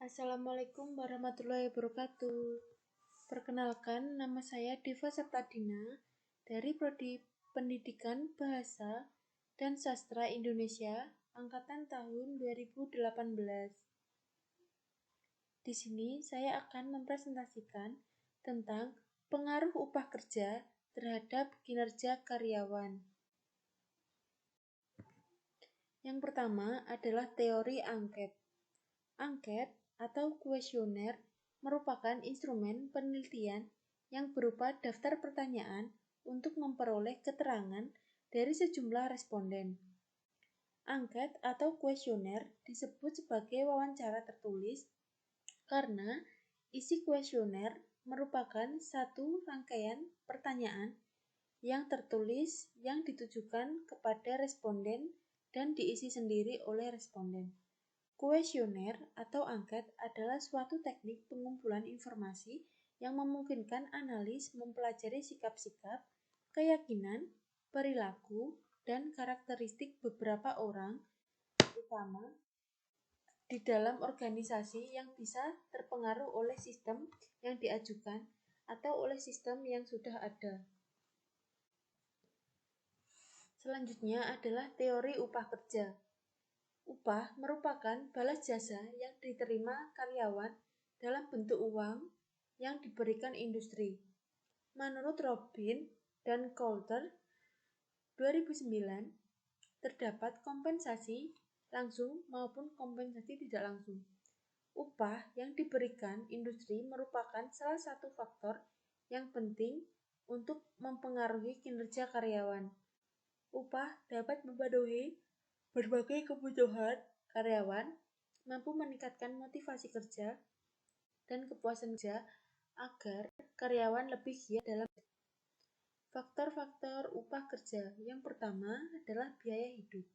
Assalamualaikum warahmatullahi wabarakatuh. Perkenalkan, nama saya Diva Septadina dari Prodi Pendidikan Bahasa dan Sastra Indonesia angkatan tahun 2018. Di sini saya akan mempresentasikan tentang pengaruh upah kerja terhadap kinerja karyawan. Yang pertama adalah teori angket. Angket atau kuesioner merupakan instrumen penelitian yang berupa daftar pertanyaan untuk memperoleh keterangan dari sejumlah responden. Angket atau kuesioner disebut sebagai wawancara tertulis karena isi kuesioner merupakan satu rangkaian pertanyaan yang tertulis yang ditujukan kepada responden dan diisi sendiri oleh responden. Kuesioner atau angket adalah suatu teknik pengumpulan informasi yang memungkinkan analis mempelajari sikap-sikap, keyakinan, perilaku, dan karakteristik beberapa orang, terutama di dalam organisasi yang bisa terpengaruh oleh sistem yang diajukan atau oleh sistem yang sudah ada. Selanjutnya adalah teori upah kerja. Upah merupakan balas jasa yang diterima karyawan dalam bentuk uang yang diberikan industri. Menurut Robin dan Coulter 2009, terdapat kompensasi langsung maupun kompensasi tidak langsung. Upah yang diberikan industri merupakan salah satu faktor yang penting untuk mempengaruhi kinerja karyawan. Upah dapat memenuhi berbagai kebutuhan karyawan, mampu meningkatkan motivasi kerja dan kepuasan kerja agar karyawan lebih giat dalam faktor-faktor upah kerja. Yang pertama adalah biaya hidup.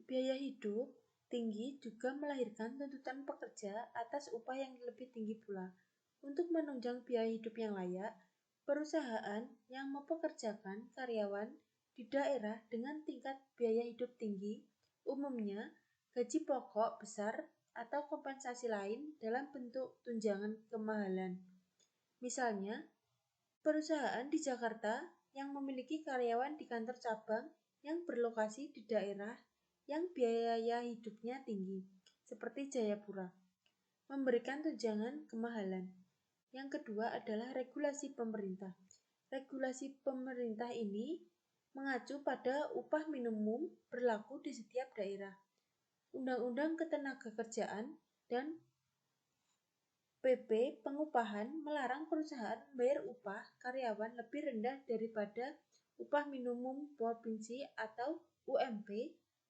Biaya hidup tinggi juga melahirkan tuntutan pekerja atas upah yang lebih tinggi pula. Untuk menunjang biaya hidup yang layak, perusahaan yang mempekerjakan karyawan di daerah dengan tingkat biaya hidup tinggi, umumnya gaji pokok besar atau kompensasi lain dalam bentuk tunjangan kemahalan. Misalnya, perusahaan di Jakarta yang memiliki karyawan di kantor cabang yang berlokasi di daerah yang biaya hidupnya tinggi, seperti Jayapura, memberikan tunjangan kemahalan. Yang kedua adalah regulasi pemerintah. Regulasi pemerintah ini mengacu pada upah minimum berlaku di setiap daerah. Undang-Undang Ketenagakerjaan dan PP Pengupahan melarang perusahaan membayar upah karyawan lebih rendah daripada upah minimum provinsi atau UMP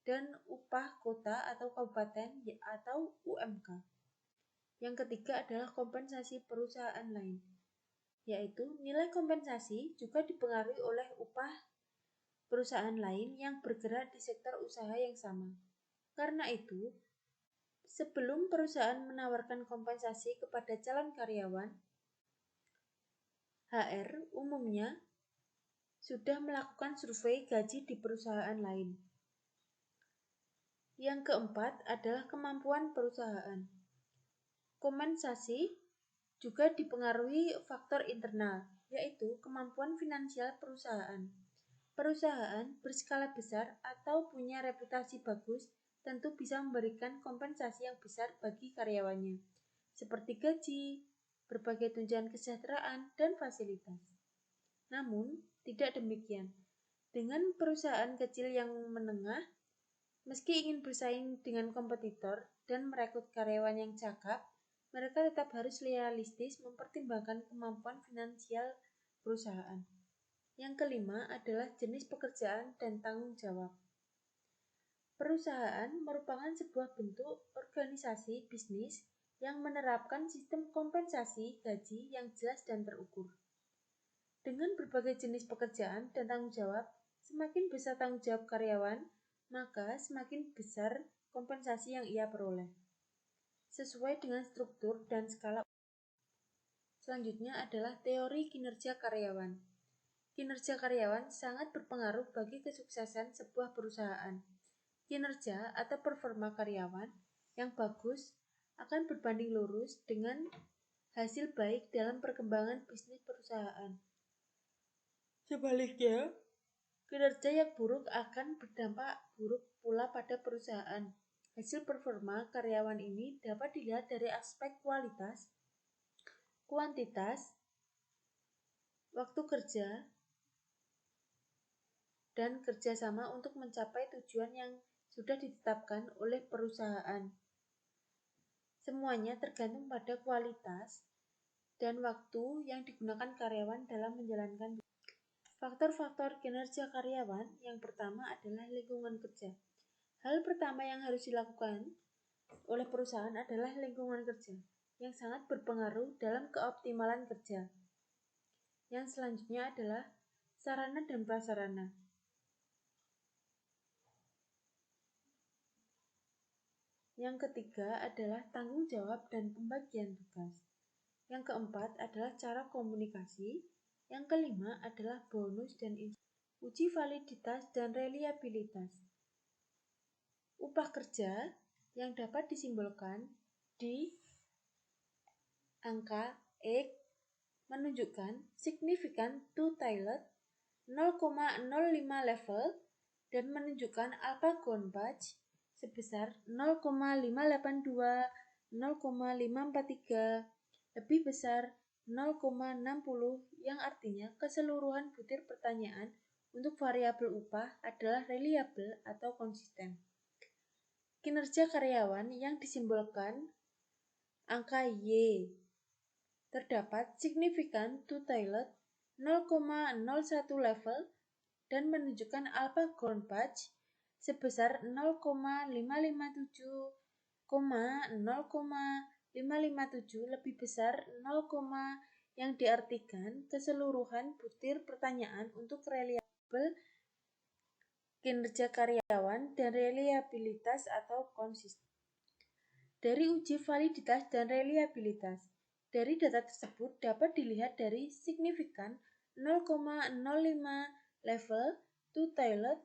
dan upah kota atau kabupaten atau UMK. Yang ketiga adalah kompensasi perusahaan lain, yaitu nilai kompensasi juga dipengaruhi oleh upah perusahaan lain yang bergerak di sektor usaha yang sama. Karena itu, sebelum perusahaan menawarkan kompensasi kepada calon karyawan, HR umumnya sudah melakukan survei gaji di perusahaan lain. Yang keempat adalah kemampuan perusahaan. Kompensasi juga dipengaruhi faktor internal, yaitu kemampuan finansial perusahaan. Perusahaan berskala besar atau punya reputasi bagus tentu bisa memberikan kompensasi yang besar bagi karyawannya, seperti gaji, berbagai tunjangan kesejahteraan, dan fasilitas. Namun, tidak demikian. Dengan perusahaan kecil yang menengah, meski ingin bersaing dengan kompetitor dan merekrut karyawan yang cakap, mereka tetap harus realistis mempertimbangkan kemampuan finansial perusahaan. Yang kelima adalah jenis pekerjaan dan tanggung jawab. Perusahaan merupakan sebuah bentuk organisasi bisnis yang menerapkan sistem kompensasi gaji yang jelas dan terukur. Dengan berbagai jenis pekerjaan dan tanggung jawab, semakin besar tanggung jawab karyawan, maka semakin besar kompensasi yang ia peroleh, sesuai dengan struktur dan skala. Selanjutnya adalah teori kinerja karyawan. Kinerja karyawan sangat berpengaruh bagi kesuksesan sebuah perusahaan. kinerja atau performa karyawan yang bagus akan berbanding lurus dengan hasil baik dalam perkembangan bisnis perusahaan. Sebaliknya, kinerja yang buruk akan berdampak buruk pula pada perusahaan. Hasil performa karyawan ini dapat dilihat dari aspek kualitas, kuantitas, waktu kerja, dan kerjasama untuk mencapai tujuan yang sudah ditetapkan oleh perusahaan. Semuanya tergantung pada kualitas dan waktu yang digunakan karyawan dalam menjalankan. Faktor-faktor kinerja karyawan yang pertama adalah lingkungan kerja. Hal pertama yang harus dilakukan oleh perusahaan adalah lingkungan kerja, yang sangat berpengaruh dalam keoptimalan kerja. Yang selanjutnya adalah sarana dan prasarana. Yang ketiga adalah tanggung jawab dan pembagian tugas. Yang keempat adalah cara komunikasi. Yang kelima adalah bonus dan uji validitas dan reliabilitas. Upah kerja yang dapat disimbolkan di angka X menunjukkan signifikan two-tailed 0,05 level dan menunjukkan alpha ground batch sebesar 0,582, 0,543, lebih besar 0,60 yang artinya keseluruhan butir pertanyaan untuk variabel upah adalah reliable atau konsisten. Kinerja karyawan yang disimbolkan angka Y terdapat signifikan two-tailed 0,01 level dan menunjukkan alpha ground batch sebesar 0,557, 0,557 lebih besar 0, yang diartikan keseluruhan butir pertanyaan untuk reliable kinerja karyawan dan reliabilitas atau konsisten. Dari uji validitas dan reliabilitas, dari data tersebut dapat dilihat dari signifikan 0,05 level two-tailed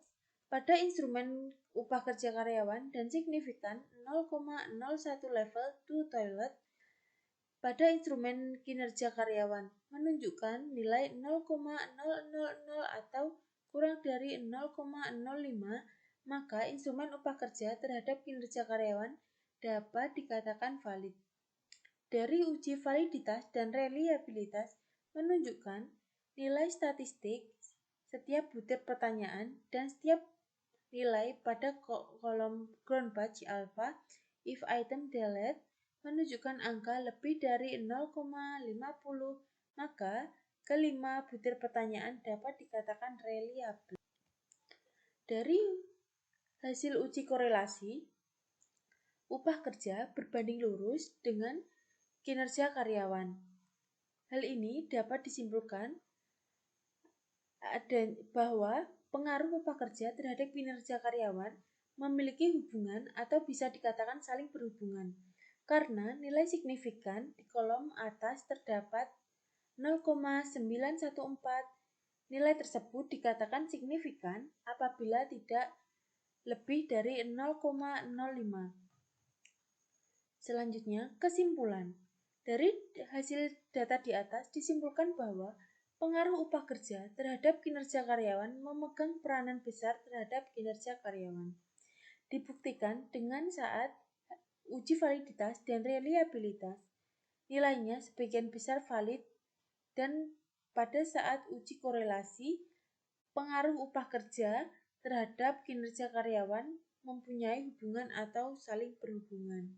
pada instrumen upah kerja karyawan dan signifikan 0,01 level two-tailed pada instrumen kinerja karyawan, menunjukkan nilai 0,000 atau kurang dari 0,05, maka instrumen upah kerja terhadap kinerja karyawan dapat dikatakan valid. Dari uji validitas dan reliabilitas menunjukkan nilai statistik setiap butir pertanyaan dan setiap nilai pada kolom ground batch alpha if item delete menunjukkan angka lebih dari 0,50, maka kelima butir pertanyaan dapat dikatakan reliable. Dari hasil uji korelasi, upah kerja berbanding lurus dengan kinerja karyawan. Hal ini dapat disimpulkan bahwa pengaruh upah kerja terhadap kinerja karyawan memiliki hubungan atau bisa dikatakan saling berhubungan. Karena nilai signifikan di kolom atas terdapat 0,914, nilai tersebut dikatakan signifikan apabila tidak lebih dari 0,05. Selanjutnya, kesimpulan. Dari hasil data di atas disimpulkan bahwa pengaruh upah kerja terhadap kinerja karyawan memegang peranan besar terhadap kinerja karyawan. Dibuktikan dengan saat uji validitas dan reliabilitas, nilainya sebagian besar valid, dan pada saat uji korelasi, pengaruh upah kerja terhadap kinerja karyawan mempunyai hubungan atau saling berhubungan.